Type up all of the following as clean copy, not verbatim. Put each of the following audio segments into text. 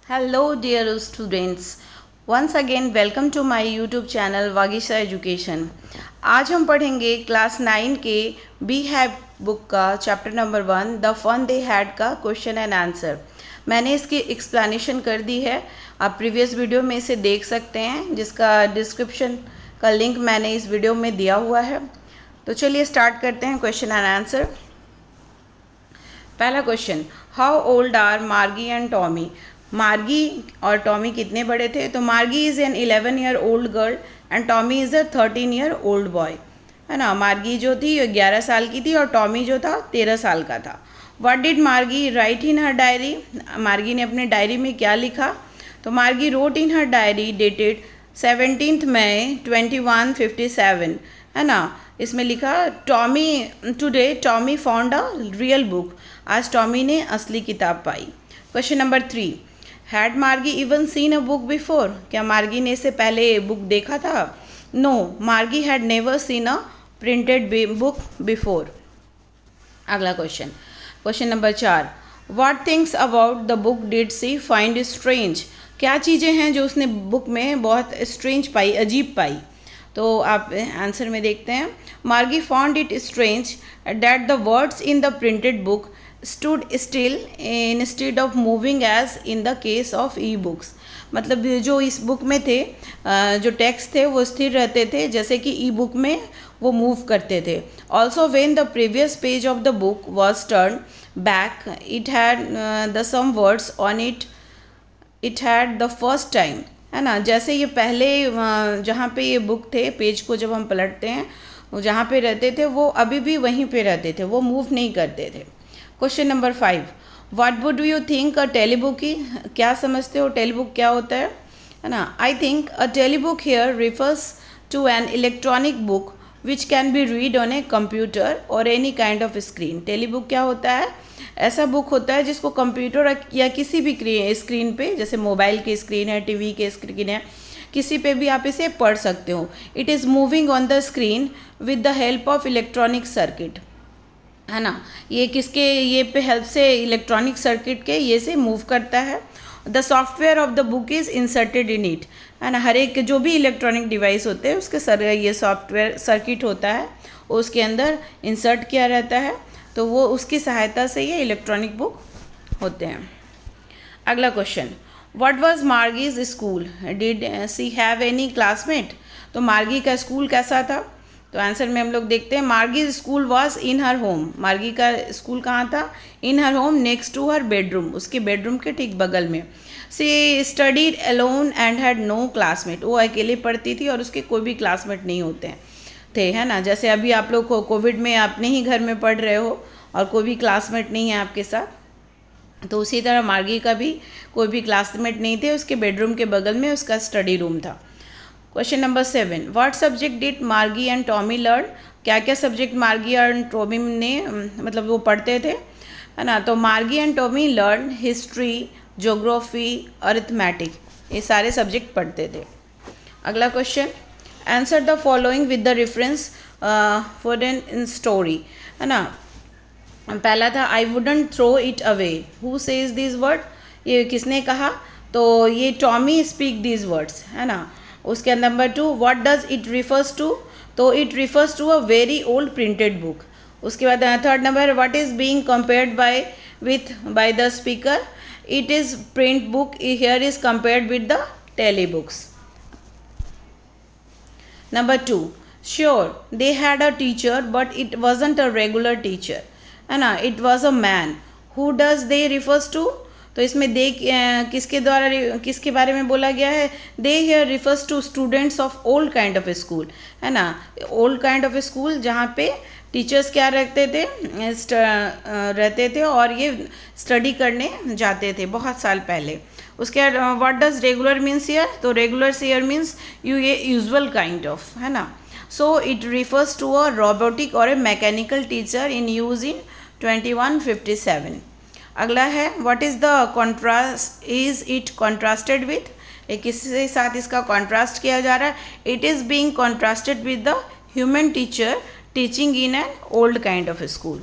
Hello dear students, once again welcome to my YouTube channel Vagisha education. आज हम पढ़ेंगे class 9 के बी हैव बुक का chapter number 1 the fun they had का question and answer. मैंने इसकी एक्सप्लेनेशन कर दी है, आप प्रीवियस वीडियो में इसे देख सकते हैं जिसका डिस्क्रिप्शन का लिंक मैंने इस वीडियो में दिया हुआ है। तो चलिए स्टार्ट करते हैं क्वेश्चन एंड आंसर। पहला क्वेश्चन, हाउ ओल्ड आर मार्गी एंड टॉमी। मार्गी और टॉमी कितने बड़े थे? तो मार्गी is an 11 year old girl and Tommy is a 13 year old boy, है ना। मार्गी जो थी 11 साल की थी और टॉमी जो था 13 साल का था। व्हाट डिड मार्गी राइट इन हर डायरी। मार्गी ने अपने डायरी में क्या लिखा? तो मार्गी wrote in her diary dated 17 मई 2157, है ना। इसमें लिखा Tommy today Tommy found a real book. आज टॉमी ने असली किताब पाई। क्वेश्चन नंबर 3, हैड मार्गी even seen a book before. क्या मार्गी ने इससे पहले बुक देखा था? No, Margie had never seen a printed book before. अगला question, question number 4, what things about the book did she find strange. क्या चीज़ें हैं जो उसने बुक में बहुत स्ट्रेंज पाई, अजीब पाई? तो आप आंसर में देखते हैं, Margie found it strange that the words in the printed book stood still instead of moving as in the case of e books. मतलब जो इस बुक में थे, जो टेक्स्ट थे वो स्थिर रहते थे, जैसे कि ई बुक में वो मूव करते थे। Also when the previous page of the book was turn back it had the same words on it had the first time, है ना। जैसे ये पहले जहाँ पे ये बुक थे, पेज को जब हम पलटते हैं वो जहाँ पे रहते थे वो अभी भी वहीं पे रहते थे, वो मूव नहीं करते थे। Question number 5, what would you think a telebook की। क्या समझते हो टेलीबुक क्या होता है ना। I think a telebook here refers to an electronic book which can be read on a computer और any kind of screen. Telebook क्या होता है? ऐसा बुक होता है जिसको कंप्यूटर या किसी भी स्क्रीन पे, जैसे मोबाइल की स्क्रीन है, टीवी की स्क्रीन है, किसी पे भी आप इसे पढ़ सकते हो। It is moving on the screen with the help of electronic circuit, है ना। ये किसके ये पे हेल्प से, इलेक्ट्रॉनिक सर्किट के ये से मूव करता है। The software of the book is inserted in it, है ना। हर एक जो भी इलेक्ट्रॉनिक डिवाइस होते हैं उसके ये सॉफ्टवेयर सर्किट होता है, उसके अंदर इंसर्ट किया रहता है, तो वो उसकी सहायता से ये इलेक्ट्रॉनिक बुक होते हैं। अगला question, what was Margie's school, did she have any classmate. तो मार्गी का स्कूल कैसा था? तो आंसर में हम लोग देखते हैं, Margie's school was in her home. Margie का स्कूल कहाँ था? In her home next to her bedroom, उसके बेडरूम के ठीक बगल में। She studied alone and had no classmate. वो अकेले पढ़ती थी और उसके कोई भी क्लासमेट नहीं होते थे, है ना। जैसे अभी आप लोग को कोविड में अपने ही घर में पढ़ रहे हो और कोई भी क्लासमेट नहीं है आपके साथ, तो उसी तरह मार्गी का भी कोई भी क्लासमेट नहीं थे, उसके बेडरूम के बगल में उसका स्टडी रूम था। Question number 7, what subject did मार्गी एंड टॉमी लर्न। क्या क्या सब्जेक्ट मार्गी और टॉमी ने मतलब वो पढ़ते थे, है ना। तो Margie and Tommy learn history, geography, arithmetic, ये सारे सब्जेक्ट पढ़ते थे। अगला question, answer the following with the reference for an story, है ना। पहला था I wouldn't throw it away, who says this word. ये किसने कहा? तो ये टॉमी स्पीक दिस वर्ड्स, है ना। उसके number 2, what does it refers to. तो it refers to a very old printed book. उसके बाद third number, what is being compared by the speaker. It is print book here is compared with the tele books. Number 2, sure they had a teacher but it wasn't a regular teacher, है ना। It was a man. Who does they refers to. तो इसमें दे किसके द्वारा किसके बारे में बोला गया है? They here refers to students of old kind of school, है ना। ओल्ड काइंड ऑफ स्कूल जहाँ पे टीचर्स क्या रहते थे और ये स्टडी करने जाते थे बहुत साल पहले। उसके बाद what does regular means here. तो रेगुलर हियर मीन्स ये यूजुअल काइंड ऑफ, है ना। So it refers to a robotic और a mechanical teacher in use in 2157। अगला है, what is the contrast, is it contrasted with. किसके साथ इसका कॉन्ट्रास्ट किया जा रहा है? It is being contrasted with the human teacher teaching in an old kind of school.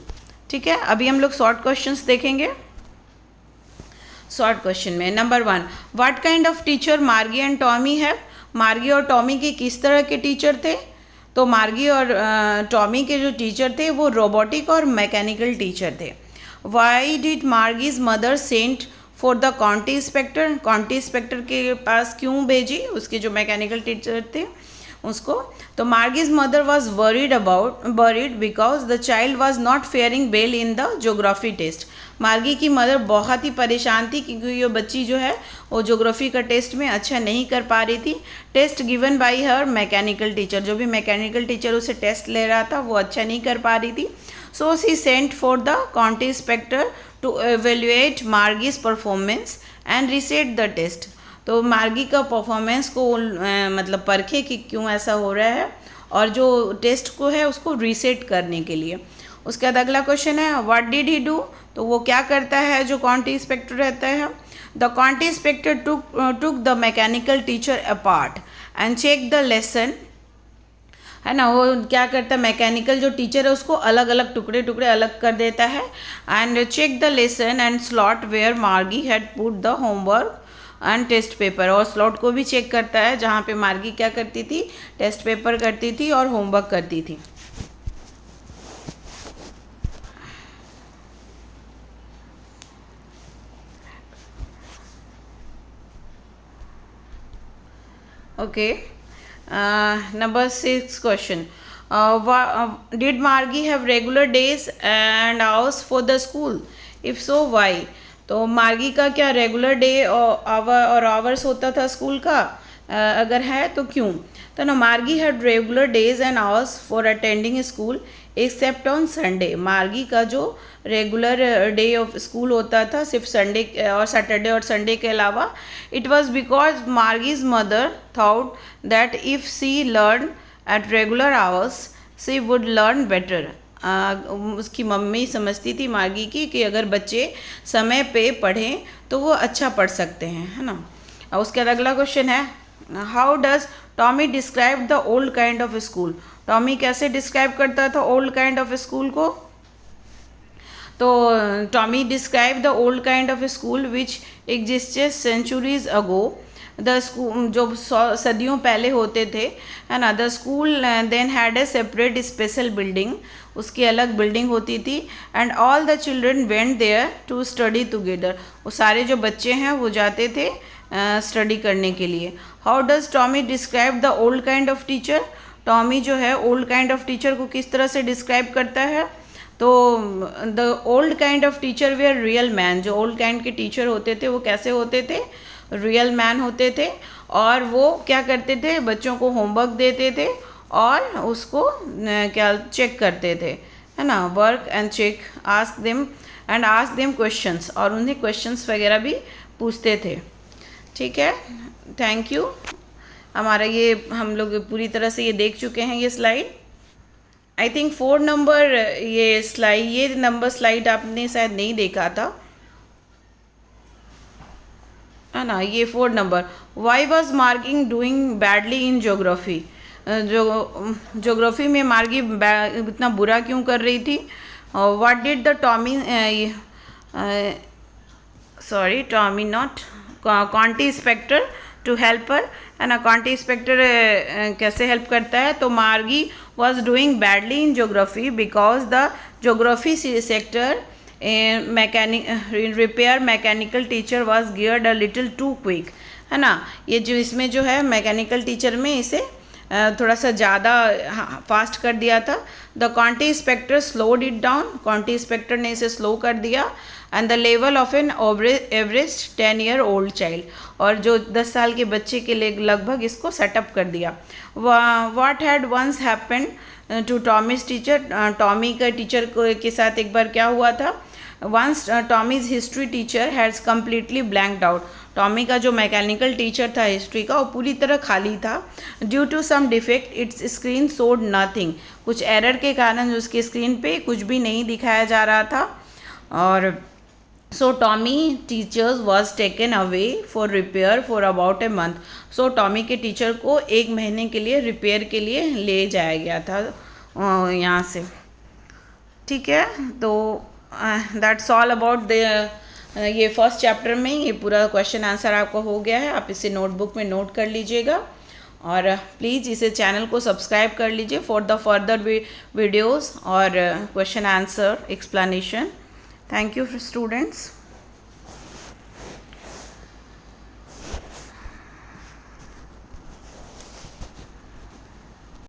ठीक है, अभी हम लोग शॉर्ट क्वेश्चंस देखेंगे। शॉर्ट क्वेश्चन में। Number 1, what kind of teacher मार्गी एंड टॉमी हैव? मार्गी और टॉमी के किस तरह के टीचर थे? तो मार्गी और टॉमी के जो टीचर थे वो रोबोटिक और मैकेनिकल टीचर थे। Why did Margie's mother sent for the county inspector? County inspector के पास क्यों भेजी उसके जो मैकेनिकल टीचर थे उसको? तो Margie's mother was worried because the child was not faring well in the geography test. Margie की मदर बहुत ही परेशान थी क्योंकि ये बच्ची जो है वो ज्योग्राफी का टेस्ट में अच्छा नहीं कर पा रही थी। Test given by her mechanical teacher, जो भी मैकेनिकल टीचर उसे टेस्ट ले रहा था वो अच्छा नहीं कर पा रही थी। So she sent for the county inspector to evaluate Margie's performance and reset the test. तो मार्गी का परफॉर्मेंस को मतलब परखे कि क्यों ऐसा हो रहा है और जो टेस्ट को है उसको रीसेट करने के लिए। उसके बाद अगला क्वेश्चन है व्हाट डिड ही डू? तो वो क्या करता है जो कॉन्टी इंस्पेक्टर रहता है? The county inspector took the mechanical teacher apart and check the lesson, है ना। वो क्या करता है, मैकेनिकल जो टीचर है उसको अलग अलग टुकड़े टुकड़े अलग कर देता है। And check the lesson and slot where Margie had put the homework and test paper, और स्लॉट को भी चेक करता है जहाँ पे मार्गी क्या करती थी, टेस्ट पेपर करती थी और होमवर्क करती थी। Okay, number 6 question, did Margie have regular days and hours for the school? If so why? तो मार्गी का क्या रेगुलर डे और आवर्स होता था स्कूल का? अगर है तो क्यों? तो ना, मार्गी had regular days and hours for attending school except on Sunday. मार्गी का जो रेगुलर डे ऑफ स्कूल होता था सिर्फ संडे और सैटरडे और संडे के अलावा। It was because Margie's mother thought that if she learn at regular hours she would learn better. उसकी मम्मी समझती थी मार्गी की कि अगर बच्चे समय पे पढ़ें तो वो अच्छा पढ़ सकते हैं, है ना। उसके बाद अगला क्वेश्चन है how does Tommy describe the old kind of school? Tommy कैसे डिस्क्राइब करता था ओल्ड काइंड ऑफ स्कूल को? तो Tommy describe the old kind of school which existed centuries ago. The school जो सदियों पहले होते थे, है ना। The school then had a separate special building, उसकी अलग बिल्डिंग होती थी। And all the children went there to study together, वो सारे जो बच्चे हैं वो जाते थे स्टडी करने के लिए। How does Tommy describe the old kind of teacher? Tommy जो है ओल्ड काइंड ऑफ टीचर को किस तरह से डिस्क्राइब करता है? तो the old kind of teacher were real man. जो ओल्ड काइंड के टीचर होते थे वो कैसे होते थे? रियल मैन होते थे। और वो क्या करते थे, बच्चों को होमवर्क देते थे और उसको क्या चेक करते थे, है ना। Work and check, ask them questions, और उन्हें क्वेश्चंस वगैरह भी पूछते थे। ठीक है, थैंक यू। हमारा ये हम लोग पूरी तरह से ये देख चुके हैं ये स्लाइड। आई थिंक 4 नंबर ये नंबर स्लाइड आपने शायद नहीं देखा था, है ना। ये 4 नंबर, वाई वॉज मार्गिंग doing badly in geography? Geography में मार्गी इतना बुरा क्यों कर रही थी? What did the Tommy not county inspector to help her, है ना। कॉन्टी इंस्पेक्टर कैसे हेल्प करता है? तो Margie was doing badly in geography because the geography sector repair mechanical teacher was geared a little too quick, है ना। ये जो इसमें जो है मैकेनिकल टीचर में इसे थोड़ा सा ज़्यादा फास्ट कर दिया था। The county inspector slowed it down, county inspector ने इसे स्लो कर दिया। And the level of an average 10-year-old child, और जो 10 साल के बच्चे के लिए लगभग इसको सेटअप कर दिया। What had once happened to Tommy's teacher? Tommy का टीचर के साथ एक बार क्या हुआ था? Once Tommy's history teacher has completely blanked out. Tommy का जो मैकेनिकल टीचर था हिस्ट्री का वो पूरी तरह खाली था। Due to some defect its screen showed nothing, कुछ एरर के कारण उसकी स्क्रीन पे कुछ भी नहीं दिखाया जा रहा था। और so Tommy teacher's was taken away for repair for about a month. So Tommy के टीचर को 1 महीने के लिए रिपेयर के लिए ले जाया गया था यहाँ से। ठीक है, तो दैट्स ऑल अबाउट द ये फर्स्ट चैप्टर में ये पूरा क्वेश्चन आंसर आपका हो गया है, आप इसे नोटबुक में नोट कर लीजिएगा और प्लीज़ इसे चैनल को सब्सक्राइब कर लीजिए फॉर द फर्दर वीडियोस और question answer explanation. Thank you students.